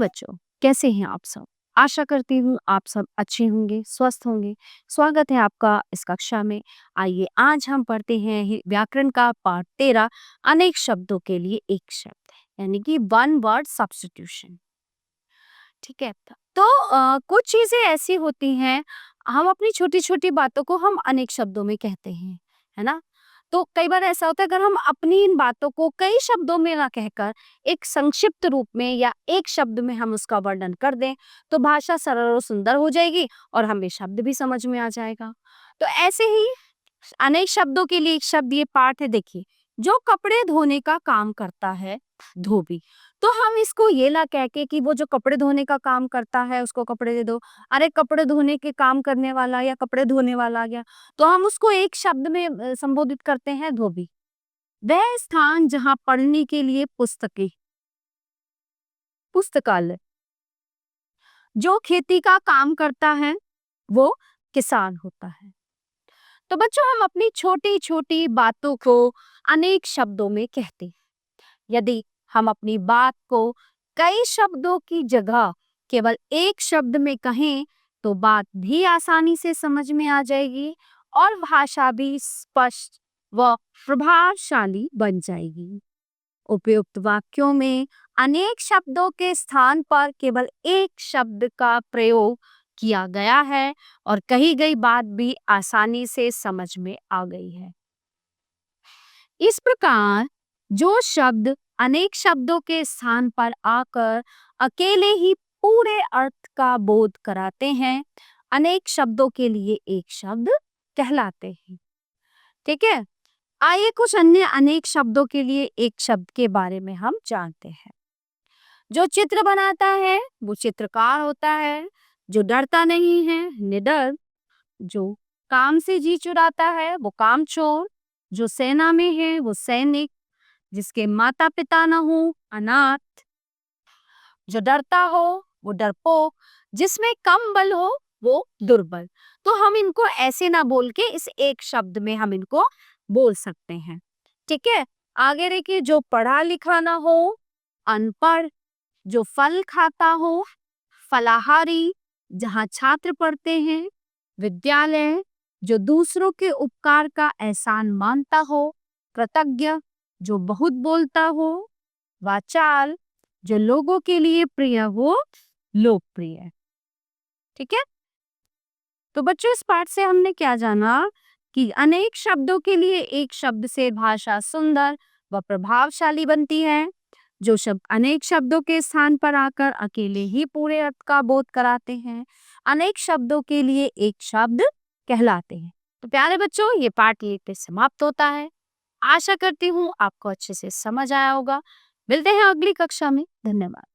बच्चों, कैसे हैं आप सब? आशा करती हूँ आप सब अच्छे होंगे, स्वस्थ होंगे। स्वागत है आपका इस कक्षा में। आइए आज हम पढ़ते हैं व्याकरण का पाठ 13 अनेक शब्दों के लिए एक शब्द है, यानी कि वन वर्ड सब्स्टिट्यूशन। ठीक है। तो कुछ चीजें ऐसी होती हैं, हम अपनी छोटी छोटी बातों को हम अनेक शब्दों में कहते हैं, है ना? तो कई बार ऐसा होता है, अगर हम अपनी इन बातों को कई शब्दों में ना कहकर एक संक्षिप्त रूप में या एक शब्द में हम उसका वर्णन कर दें, तो भाषा सरल और सुंदर हो जाएगी और हमें शब्द भी समझ में आ जाएगा। तो ऐसे ही अनेक शब्दों के लिए एक शब्द ये पाठ है, देखिए। जो कपड़े धोने का काम करता है, धोबी। तो हम इसको ये ना कह के कि वो जो कपड़े धोने का काम करता है उसको कपड़े दे दो, अरे कपड़े धोने के काम करने वाला या कपड़े धोने वाला आ गया, तो हम उसको एक शब्द में संबोधित करते हैं, धोबी। वह स्थान जहाँ पढ़ने के लिए पुस्तकें, पुस्तकालय। जो खेती का काम करता है वो किसान होता है। तो बच्चों, हम अपनी छोटी छोटी बातों को अनेक शब्दों में कहते हैं। यदि हम अपनी बात को कई शब्दों की जगह केवल एक शब्द में कहें, तो बात भी आसानी से समझ में आ जाएगी और भाषा भी स्पष्ट व प्रभावशाली बन जाएगी। उपयुक्त वाक्यों में अनेक शब्दों के स्थान पर केवल एक शब्द का प्रयोग किया गया है और कही गई बात भी आसानी से समझ में आ गई है। इस प्रकार जो शब्द अनेक शब्दों के स्थान पर आकर अकेले ही पूरे अर्थ का बोध कराते हैं, अनेक शब्दों के लिए एक शब्द कहलाते हैं। ठीक है। आइए कुछ अन्य अनेक शब्दों के लिए एक शब्द के बारे में हम जानते हैं। जो चित्र बनाता है वो चित्रकार होता है। जो डरता नहीं है, निडर। जो काम से जी चुराता है वो कामचोर। जो सेना में है वो सैनिक। जिसके माता पिता ना हो, अनाथ। जो डरता हो वो डरपोक। जिसमें कम बल हो वो दुर्बल। तो हम इनको ऐसे ना बोल के इस एक शब्द में हम इनको बोल सकते हैं। ठीक है। आगे देखिए, जो पढ़ा लिखा ना हो, अनपढ़। जो फल खाता हो, फलाहारी। जहाँ छात्र पढ़ते हैं, विद्यालय। जो दूसरों के उपकार का एहसान मानता हो, कृतज्ञ। जो बहुत बोलता हो, वाचाल। जो लोगों के लिए प्रिय हो, लोकप्रिय। ठीक है। तो बच्चों, इस पाठ से हमने क्या जाना कि अनेक शब्दों के लिए एक शब्द से भाषा सुंदर व प्रभावशाली बनती है। जो शब्द अनेक शब्दों के स्थान पर आकर अकेले ही पूरे अर्थ का बोध कराते हैं, अनेक शब्दों के लिए एक शब्द कहलाते हैं। तो प्यारे बच्चों, ये पाठ यहीं पे समाप्त होता है। आशा करती हूँ आपको अच्छे से समझ आया होगा। मिलते हैं अगली कक्षा में। धन्यवाद।